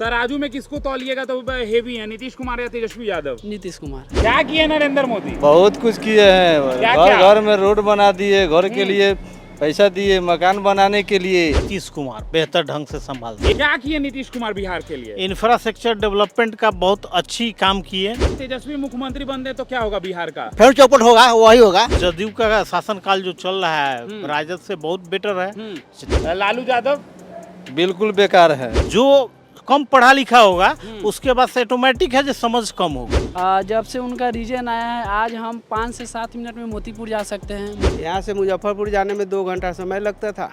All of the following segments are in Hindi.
तराजू में किसको तौलिएगा तो हेवी है, नीतीश कुमार या तेजस्वी यादव? नीतीश कुमार। क्या किए नरेंद्र मोदी? बहुत कुछ किए हैं। क्या? घर में रोड बना दिए, घर के लिए पैसा दिए, मकान बनाने के लिए। नीतीश कुमार बेहतर ढंग से संभालते। क्या किए नीतीश कुमार बिहार के लिए? इंफ्रास्ट्रक्चर डेवलपमेंट का बहुत अच्छी काम किए। तेजस्वी मुख्यमंत्री बन दे तो क्या होगा बिहार का? फिर चौपट होगा, वही होगा। जदयू का शासनकाल जो चल रहा है राजद से बहुत बेटर है। लालू यादव बिल्कुल बेकार है। जो कम पढ़ा लिखा होगा उसके बाद से ऑटोमेटिक है जो समझ कम होगा। जब से उनका रीजन आया है आज हम 5 से 7 मिनट में मोतीपुर जा सकते हैं। यहाँ से मुजफ्फरपुर जाने में 2 घंटा समय लगता था।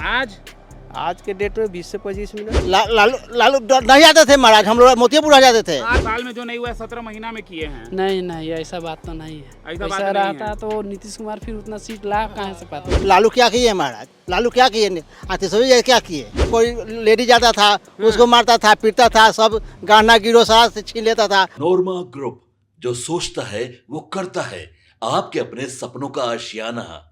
आज के डेट में 20 से 25 मिनट। लालू नहीं जाते थे महाराज, हम लोग मोतीपुर आ जाते थे। 8 साल में जो नहीं हुआ 17 महीना में किए हैं। नहीं ऐसा बात तो नहीं है। ऐसा बात ऐसा नहीं रहता है। तो नीतीश कुमार फिर उतना सीट ला कहाँ से पाता। लालू क्या किए महाराज? लालू क्या किए? तेजस्वी क्या किए? कोई लेडी जाता था उसको मारता था, पीटता था, सब गहना गिरो सारा से छीन लेता था। नोरमा ग्रुप, जो सोचता है वो करता है। आपके अपने सपनों का आशियाना।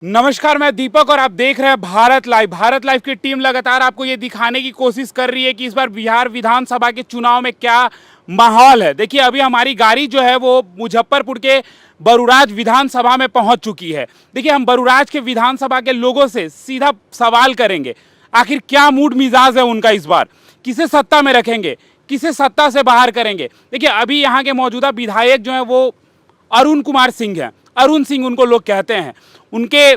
नमस्कार, मैं दीपक और आप देख रहे हैं भारत लाइव। भारत लाइव की टीम लगातार आपको ये दिखाने की कोशिश कर रही है कि इस बार बिहार विधानसभा के चुनाव में क्या माहौल है। देखिए, अभी हमारी गाड़ी जो है वो मुजफ्फरपुर के बरूराज विधानसभा में पहुंच चुकी है। देखिए, हम बरूराज के विधानसभा के लोगों से सीधा सवाल करेंगे, आखिर क्या मूड मिजाज है उनका इस बार, किसे सत्ता में रखेंगे, किसे सत्ता से बाहर करेंगे। देखिए, अभी यहाँ के मौजूदा विधायक जो हैं वो अरुण कुमार सिंह हैं। अरुण सिंह उनको लोग कहते हैं। उनके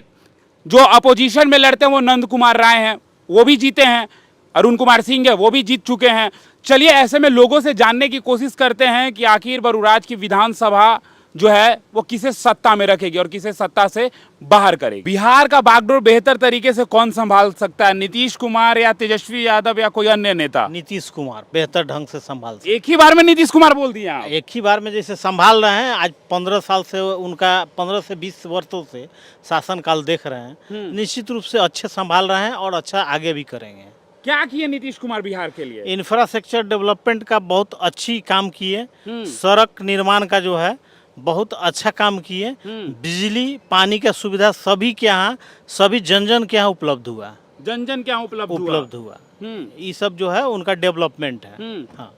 जो अपोजिशन में लड़ते हैं वो नंद कुमार राय हैं, वो भी जीते हैं। अरुण कुमार सिंह है, वो भी जीत चुके हैं। चलिए, ऐसे में लोगों से जानने की कोशिश करते हैं कि आखिर बरूराज की विधानसभा जो है वो किसे सत्ता में रखेगी और किसे सत्ता से बाहर करेगी। बिहार का बागडोर बेहतर तरीके से कौन संभाल सकता है, नीतीश कुमार या तेजस्वी यादव या कोई अन्य नेता? नीतीश कुमार बेहतर ढंग से संभालते। एक ही बार में नीतीश कुमार बोल दिया? एक ही बार में जैसे संभाल रहे हैं। आज 15 साल से उनका 15 से 20 वर्षों से शासनकाल देख रहे हैं। निश्चित रूप से अच्छे संभाल रहे हैं और अच्छा आगे भी करेंगे। क्या किए नीतीश कुमार बिहार के लिए? इंफ्रास्ट्रक्चर डेवलपमेंट का बहुत अच्छी काम किए। सड़क निर्माण का जो है बहुत अच्छा काम किए। बिजली पानी का सुविधा सभी के यहाँ, सभी जन के यहाँ उपलब्ध हुआ। जन क्या उपलब्ध हुआ? ये सब जो है उनका डेवलपमेंट है। हाँ।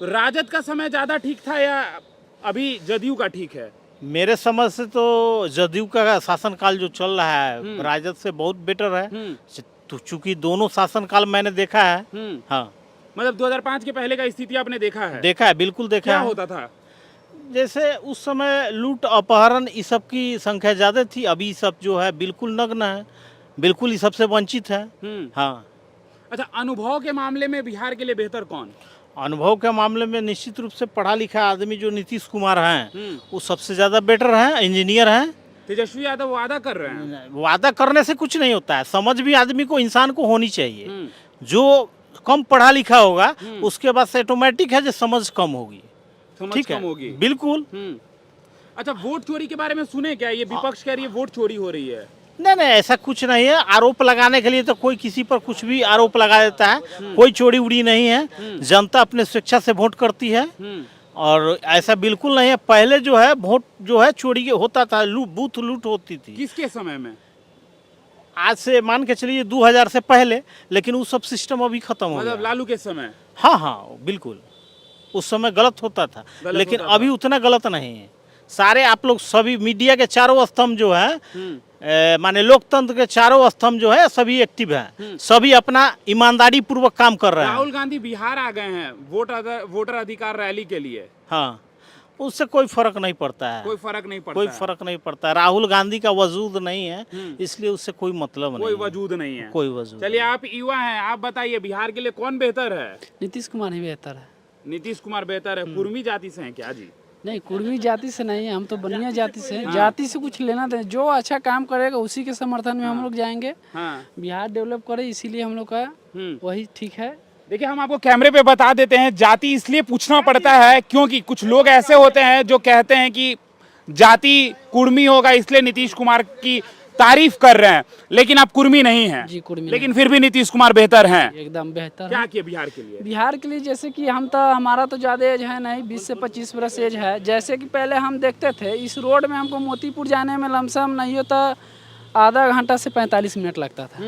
राजद का समय ज्यादा ठीक था या अभी जदयू का ठीक है? मेरे समझ से तो जदयू का शासनकाल जो चल रहा है राजद से बहुत बेटर है। तो चूंकि दोनों शासनकाल मैंने देखा है। हाँ, मतलब 2005 के पहले का स्थिति आपने देखा है? देखा है, बिल्कुल देखा क्या है। होता था? जैसे उस समय लूट अपहरण इस सब की संख्या ज़्यादा थी। अभी सब जो है बिल्कुल नग्न है, बिल्कुल इस सबसे वंचित है। हाँ। अच्छा, अनुभव के मामले में बिहार के लिए बेहतर कौन? अनुभव के मामले में निश्चित रूप से पढ़ा लिखा आदमी जो नीतीश कुमार हैं वो सबसे ज़्यादा बेटर हैं, इंजीनियर हैं। तेजस्वी यादव वादा कर रहे हैं। वादा करने से कुछ नहीं होता है, समझ भी आदमी को, इंसान को होनी चाहिए। जो कम पढ़ा लिखा होगा उसके बाद से ऑटोमेटिक है जो समझ कम होगी। ठीक है, होगी बिल्कुल। अच्छा, वोट चोरी के बारे में सुने क्या? ये विपक्ष कह रही है वोट चोरी हो रही है। नहीं, ऐसा कुछ नहीं है। आरोप लगाने के लिए तो कोई किसी पर कुछ भी आरोप लगा देता है। कोई चोरी उड़ी नहीं है। जनता अपने स्वेच्छा से वोट करती है और ऐसा बिल्कुल नहीं है। पहले जो है वोट जो है चोरी होता था, बूथ लूट होती थी। किसके समय में? आज से मान के चलिए 2000 से पहले, लेकिन वो सब सिस्टम अभी खत्म हो गया। मतलब लालू के समय? हाँ, बिल्कुल उस समय गलत होता था, लेकिन अभी उतना गलत नहीं है। सारे आप लोग सभी मीडिया के चारों स्तंभ जो है माने लोकतंत्र के चारों स्तंभ जो है सभी एक्टिव हैं। सभी अपना ईमानदारी पूर्वक काम कर रहे हैं। राहुल गांधी बिहार आ गए हैं वोटर अधिकार रैली के लिए। हाँ, उससे कोई फर्क नहीं पड़ता है। कोई फर्क नहीं पड़ता? कोई फर्क नहीं पड़ता है। राहुल गांधी का वजूद नहीं है, इसलिए उससे कोई मतलब नहीं। कोई वजूद नहीं है। कोई वजूद। चलिए, आप युवा हैं, आप बताइए बिहार के लिए कौन बेहतर है? नीतीश कुमार ही बेहतर है। नीतीश कुमार बेहतर है। कुर्मी जाति से हैं क्या जी? नहीं, कुर्मी जाति से नहीं है, हम तो बनिया जाति से हैं। जाति से कुछ लेना देना, जो अच्छा काम करेगा उसी के समर्थन में हम लोग जाएंगे। बिहार डेवलप करे इसीलिए हम लोग का वही ठीक है। देखिए, हम आपको कैमरे पे बता देते हैं, जाति इसलिए पूछना पड़ता है क्योंकि कुछ लोग ऐसे होते हैं जो कहते हैं कि जाति कुर्मी होगा इसलिए नीतीश कुमार की तारीफ कर रहे हैं, लेकिन आप कुर्मी नहीं हैं जी, कुर्मी लेकिन फिर भी नीतीश कुमार बेहतर हैं। एकदम बेहतर। क्या किया बिहार के लिए? बिहार के लिए जैसे कि हमारा तो ज़्यादा एज है नहीं, 20 से 25 वर्ष एज है। जैसे कि पहले हम देखते थे इस रोड में हमको मोतीपुर जाने में लमसम नहीं होता आधा घंटा से 45 मिनट लगता था।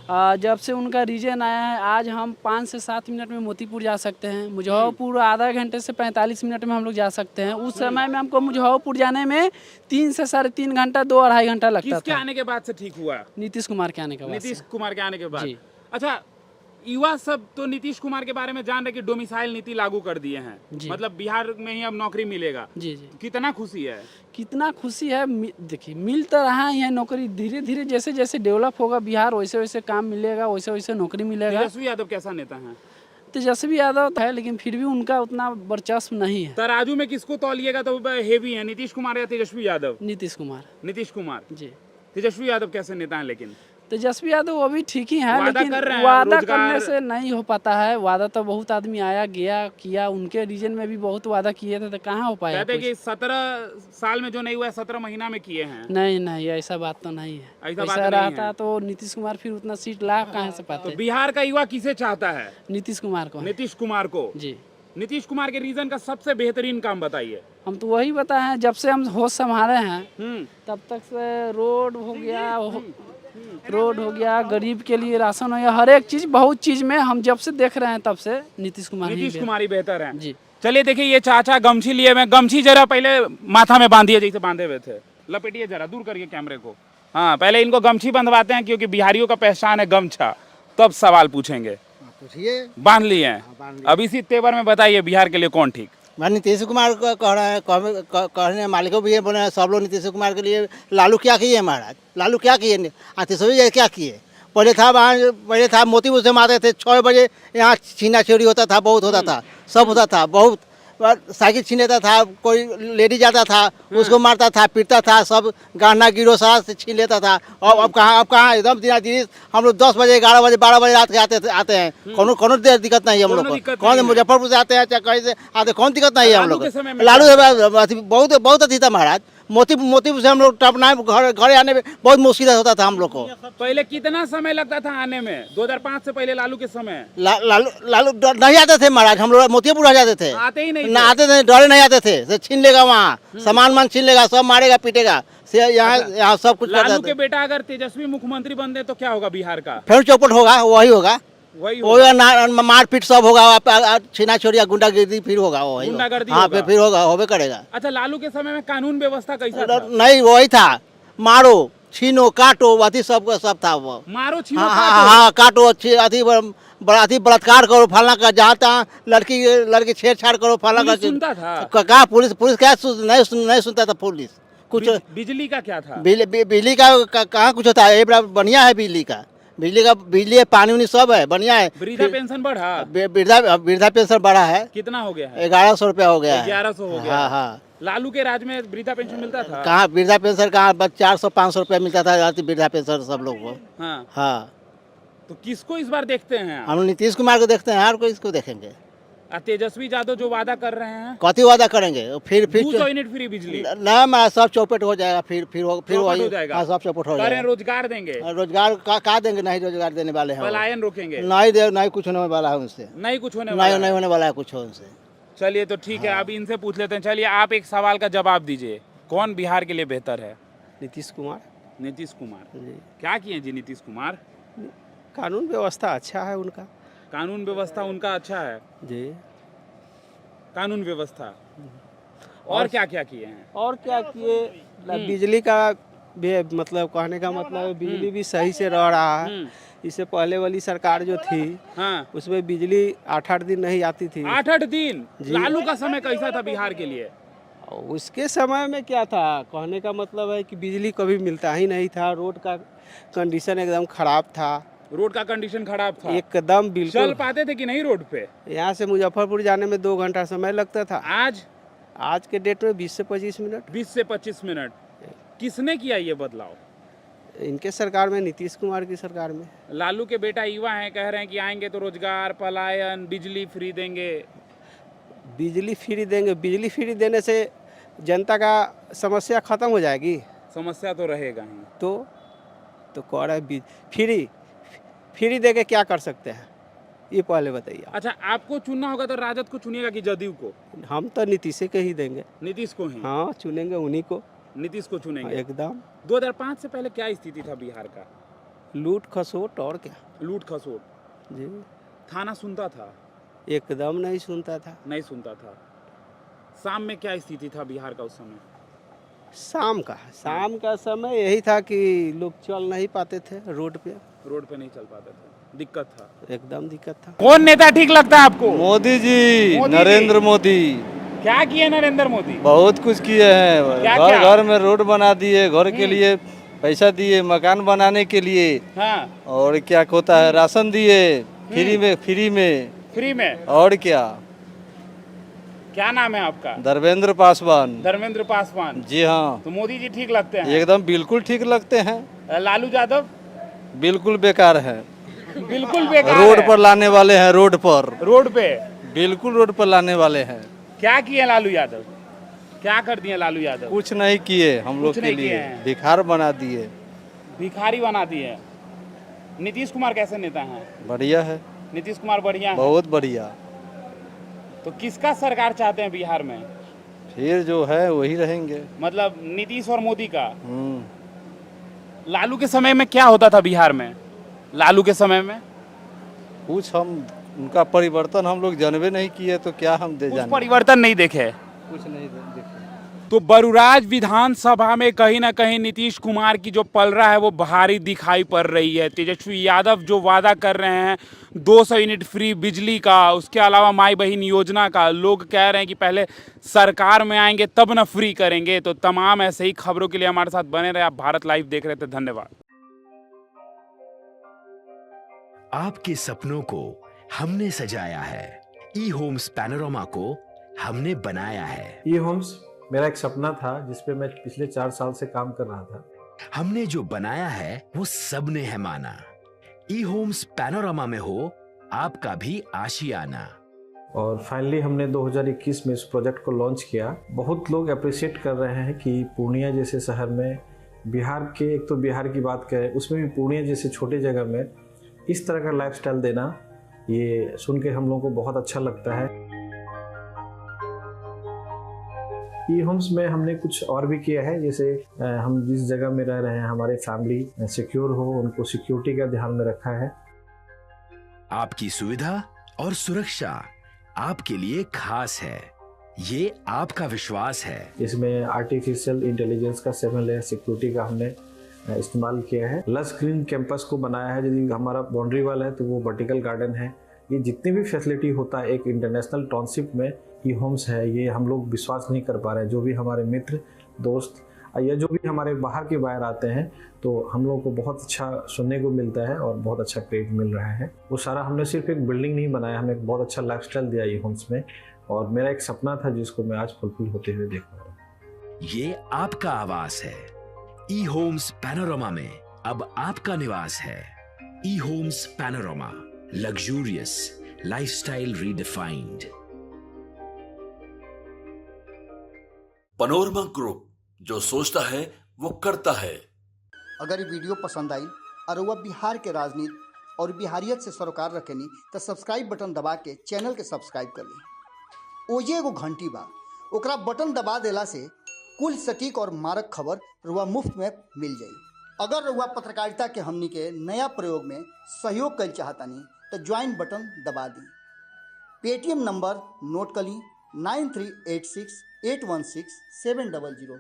जब से उनका रीजन आया है आज हम 5 से 7 मिनट में मोतीपुर जा सकते हैं। मुजफ्फरपुर आधा घंटे से 45 मिनट में हम लोग जा सकते हैं। उस समय में हमको मुजफ्फरपुर जाने में 3 से 3.5 घंटा 2-2.5 घंटा लगता किसके था। आने के बाद से ठीक हुआ? नीतीश कुमार के आने के बाद नीतीश से। कुमार के आने के बाद। जी। अच्छा, युवा सब तो नीतीश कुमार के बारे में जान रहे कि डोमिसाइल नीति लागू कर दिए हैं, जी। मतलब बिहार में ही अब नौकरी मिलेगा। जी जी, कितना खुशी है? कितना खुशी है। देखिए मिल तो रहा ही है नौकरी, धीरे धीरे जैसे जैसे डेवलप होगा बिहार वैसे वैसे काम मिलेगा, वैसे वैसे नौकरी मिलेगा। तेजस्वी यादव कैसा नेता है? तेजस्वी यादव है लेकिन फिर भी उनका उतना वर्चस्व नहीं है। तराजू में किसको तौलिएगा तो हेवी है, नीतीश कुमार या तेजस्वी यादव? नीतीश कुमार। नीतीश कुमार। जी। तेजस्वी यादव कैसे नेता है? लेकिन तेजस्वी यादव वो भी ठीक ही है वादा लेकिन कर रहे हैं, वादा रोजगार- करने से नहीं हो पाता है। वादा तो बहुत आदमी आया गया किया, उनके रीजन में भी बहुत वादा किए थे तो कहाँ हो पाया कहते हैं कुछ? कि 17 साल में जो नहीं हुआ है 17 महीना में किए हैं। नहीं नहीं, ऐसा बात तो नहीं है। ऐसा बात ऐसा नहीं रहता है। तो नीतीश कुमार फिर उतना सीट ला कहाँ से तो पाते? बिहार का युवा किसे चाहता है? नीतीश कुमार को। नीतीश कुमार को। जी, नीतीश कुमार के रीजन का सबसे बेहतरीन काम बताइए। हम तो वही बताए हैं जब से हम होश संभाले हैं हम्म। तब तक से रोड हो गया, रोड हो गया, गरीब के लिए राशन हो गया, हर एक चीज बहुत चीज में हम जब से देख रहे हैं तब से नीतीश कुमार ही नीतीश बेहतर। कुमार ही बेहतर है। जी। चलिए देखिए ये चाचा गमछी लिए हुए, गमछी जरा पहले माथा में बांधिए जैसे बांधे हुए थे, लपेटिए जरा, दूर करिए कैमरे को। हाँ, पहले इनको गमछी बंधवाते हैं क्योंकि बिहारियों का पहचान है गमछा। तब सवाल पूछेंगे। पूछिए। बांध लिए हैं। अब इसी तेवर में बताइए बिहार के लिए कौन ठीक? मैं नीतीश कुमार को कह रहे हैं, कहने मालिकों भी ये बोले हैं, सब लोग नीतीश कुमार के लिए। लालू क्या किए महाराज? लालू क्या किए? तेजस्वी जी क्या किए? पहले था मोतीपुर से मारते थे 6 बजे, यहाँ छीना चोरी होता था, बहुत होता था, सब होता था, बहुत साइकिल छीन लेता था, कोई लेडी जाता था उसको मारता था, पीटता था, सब गहना गिरो सारा से छीन लेता था। और अब कहाँ एकदम दिना हम लोग 10 बजे 11 बजे 12 बजे रात के आते हैं। कोनो दिक्कत नहीं है हम लोग को। कौन मुजफ्फरपुर से आते हैं चाहे कहीं से आते, कौन दिक्कत नहीं है हम लोग को। लालू बहुत अच्छी था महाराज। मोतीपुर से हम लोग टपना घर आने में बहुत मुश्किल होता था हम लोग को। पहले कितना समय लगता था आने में? 2005 से पहले लालू के समय लालू नहीं आते थे महाराज, हम लोग मोतीपुर आ जाते थे। आते ही नहीं ना आते थे, डरे नहीं आते थे। छीन लेगा वहाँ सामान छीन लेगा, सब मारेगा पीटेगा से यहाँ सब कुछ लालू के बेटा अगर तेजस्वी मुख्यमंत्री बन दे तो क्या होगा बिहार का? फिर चौपट होगा, वही होगा, वही मारपीट सब होगा, छीना छोड़िया गुंडागर्दी फिर होगा, वही गुंडागर्दी हाँ होगा। फिर होगा, होबे करेगा। अच्छा, लालू के समय में कानून व्यवस्था कैसा था? नहीं वही था, मारो छीनो काटो अथी सब था वो। मारो छीनो हाँ काटो। हाँ काटो अथी बलात्कार करो फलना का, जहाँ तहाँ लड़की छेड़छाड़ करो फलना पुलिस सुनता था? कहा पुलिस क्या नहीं सुनता था पुलिस कुछ। बिजली का क्या था? बिजली का कहाँ कुछ होता है, बढ़िया है बिजली पानी उनी सब है, बढ़िया है। वृद्धा पेंशन बढ़ा? वृद्धा पेंशन बढ़ा है, कितना हो गया है? 1100 रुपया हो गया है। 1100 हो गया। हाँ हाँ। लालू के राज में वृद्धा पेंशन मिलता था? कहाँ वृद्धा पेंशन, कहाँ 400-500 रुपया मिलता था वृद्धा पेंशन सब लोग को। हाँ। हाँ, तो किसको इस बार देखते हैं आप? हम नीतीश कुमार को देखते हैं, हर कोई इसको देखेंगे। तेजस्वी यादव जो वादा कर रहे हैं, कथी वादा करेंगे? फिर 200 यूनिट फ्री बिजली ना मैं सब चौपट हो जाएगा, फिर चौपट वही हो जाएगा। हाँ, सब चौपट हो कह रहे हैं जाएगा। रोजगार देंगे, रोजगार का देंगे? नहीं रोजगार देने वाले हैं वो। पलायन रोकेंगे? नहीं कुछ होने वाला है उनसे, नहीं कुछ होने वाला नहीं है। होने वाला है कुछ उनसे। चलिए तो ठीक है, अब इनसे पूछ लेते हैं। चलिए आप एक सवाल का जवाब दीजिए, कौन बिहार के लिए बेहतर है? नीतीश कुमार नीतीश कुमार। जी। क्या किए जी नीतीश कुमार? कानून व्यवस्था अच्छा है उनका। कानून व्यवस्था उनका अच्छा है। जी। कानून व्यवस्था और क्या क्या किए हैं? और क्या किए? बिजली का भी मतलब कहने का मतलब है, बिजली भी सही से रह रहा है। इससे पहले वाली सरकार जो थी हाँ, उसमें बिजली 8-8 दिन नहीं आती थी। 8-8 दिन? जी। लालू का समय कैसा था बिहार के लिए? उसके समय में क्या था, कहने का मतलब है कि बिजली कभी मिलता ही नहीं था। रोड का कंडीशन एकदम खराब था, रोड का कंडीशन खराब था? एकदम चल बिल्कुल। पाते थे कि नहीं रोड पे? यहाँ से मुजफ्फरपुर जाने में 2 घंटा समय लगता था। आज के डेट में 20 से 25 मिनट। 20 से 25 मिनट। किसने किया ये बदलाव? इनके सरकार में, नीतीश कुमार की सरकार में। लालू के बेटा युवा हैं, कह रहे हैं कि आएंगे तो रोजगार, पलायन, बिजली फ्री देंगे। बिजली फ्री देंगे? बिजली फ्री देने से जनता का समस्या खत्म हो जाएगी? समस्या तो रहेगा ही। तो कह रहे फ्री दे के क्या कर सकते हैं, ये पहले बताइए। अच्छा, आपको चुनना होगा तो राजद को चुनिएगा कि जदयू को? हम तो नीतीश के ही देंगे। नीतीश को ही? हाँ, चुनेंगे उन्हीं को। नीतीश को चुनेंगे एकदम। 2005 से पहले क्या स्थिति था बिहार का? लूट खसोट और क्या। लूट खसोट। जी थाना सुनता था? एकदम नहीं सुनता था। नहीं सुनता था। शाम में क्या स्थिति था बिहार का उस समय? शाम का समय यही था कि लोग चल नहीं पाते थे रोड पे। रोड पे नहीं चल पाते थे, दिक्कत था। एकदम दिक्कत था। कौन नेता ठीक लगता है आपको? मोदी जी, मोदी जी। नरेंद्र मोदी क्या किए नरेंद्र मोदी? बहुत कुछ किए हैं। क्या घर क्या? घर में रोड बना दिए, घर के लिए पैसा दिए, मकान बनाने के लिए। हाँ। और क्या होता है, राशन दिए फ्री में। और क्या नाम है आपका? धर्मेंद्र पासवान। धर्मेंद्र पासवान। जी हाँ, तो मोदी जी ठीक लगते हैं? एकदम बिल्कुल ठीक लगते हैं। लालू यादव बिल्कुल बेकार है। बिल्कुल बेकार रोड है। पर लाने वाले हैं, रोड पे बिल्कुल रोड पर लाने वाले हैं। क्या किए लालू यादव? क्या कर दिए लालू यादव? कुछ नहीं किए हम लोग कुछ के नहीं किए लिए, हैं। भिखार बना दिए। भिखारी बना दिए। नीतीश कुमार कैसे नेता हैं? बढ़िया है, नीतीश कुमार बढ़िया है। बहुत बढ़िया। तो किसका सरकार चाहते हैं बिहार में? फिर जो है वही रहेंगे। मतलब नीतीश और मोदी का। हम्म। लालू के समय में क्या होता था बिहार में? लालू के समय में कुछ हम उनका परिवर्तन हम लोग जानबे नहीं किए, तो क्या हम दे कुछ जाने। परिवर्तन नहीं देखे। कुछ नहीं देखे। तो बरूराज विधानसभा में कहीं ना कहीं नीतीश कुमार की जो पलड़ा है वो भारी दिखाई पड़ रही है। तेजस्वी यादव जो वादा कर रहे हैं 200 यूनिट फ्री बिजली का, उसके अलावा माई बहन योजना का, लोग कह रहे हैं कि पहले सरकार में आएंगे तब ना फ्री करेंगे। तो तमाम ऐसे ही खबरों के लिए हमारे साथ बने रहे। आप भारत लाइव देख रहे थे, धन्यवाद। आपके सपनों को हमने सजाया है, ई होम्स पैनोरमा को हमने बनाया है। ई होम्स मेरा एक सपना था जिसपे मैं पिछले 4 साल से काम कर रहा था। हमने जो बनाया है वो सबने है माना। ई होम्स पैनोरमा में हो आपका भी आशियाना। और फाइनली हमने 2021 में इस प्रोजेक्ट को लॉन्च किया। बहुत लोग अप्रिशिएट कर रहे हैं कि पूर्णिया जैसे शहर में, बिहार के, एक तो बिहार की बात करें उसमें भी पूर्णिया जैसे छोटे जगह में इस तरह का लाइफस्टाइल देना, ये सुन के हम लोगों को बहुत अच्छा लगता है। ई होम्स में हमने कुछ और भी किया है, जैसे हम जिस जगह में रह रहे हैं हमारे फैमिली सिक्योर हो, उनको सिक्योरिटी का ध्यान में रखा है। आपकी सुविधा और सुरक्षा आपके लिए खास है, ये आपका विश्वास है। इसमें आर्टिफिशियल इंटेलिजेंस का 7 लेयर सिक्योरिटी का हमने इस्तेमाल किया है। लस ग्रीन कैंपस को बनाया है। यदि हमारा बाउंड्री वाल है तो वो वर्टिकल गार्डन है। ये जितनी भी फैसिलिटी होता है एक इंटरनेशनल टाउनशिप में ई होम्स है, ये हम लोग विश्वास नहीं कर पा रहे हैं। जो भी हमारे मित्र दोस्त या जो भी हमारे बाहर के बाहर आते हैं तो हम लोग को बहुत अच्छा सुनने को मिलता है और बहुत अच्छा क्रेडिट मिल रहा है। वो सारा हमने सिर्फ एक बिल्डिंग नहीं बनाया, हमें एक बहुत अच्छा लाइफस्टाइल दिया ई होम्स में, और मेरा एक सपना था जिसको मैं आज फुलफिल होते हुए देख रहा हूँ। ये आपका आवास है। ई होम्स पैनोरमा में अब आपका निवास है। E Homes Panorama, luxurious lifestyle redefined. Panorama group, जो सोचता है वो करता है। अगर ये वीडियो पसंद आई और वह बिहार के राजनीति और बिहारियत से सरोकार रखेनी तो सब्सक्राइब बटन दबा के चैनल के सब्सक्राइब कर ली। ओजे एगो घंटी बा, ओकरा बटन दबा देला से कुल सटीक और मारक खबर रुआ मुफ्त में मिल जाई। अगर रुआ पत्रकारिता के हमनी के नया प्रयोग में सहयोग कर चाहतानी तो ज्वाइन बटन दबा दी। पेटीएम नंबर नोट कर ली 9386816700।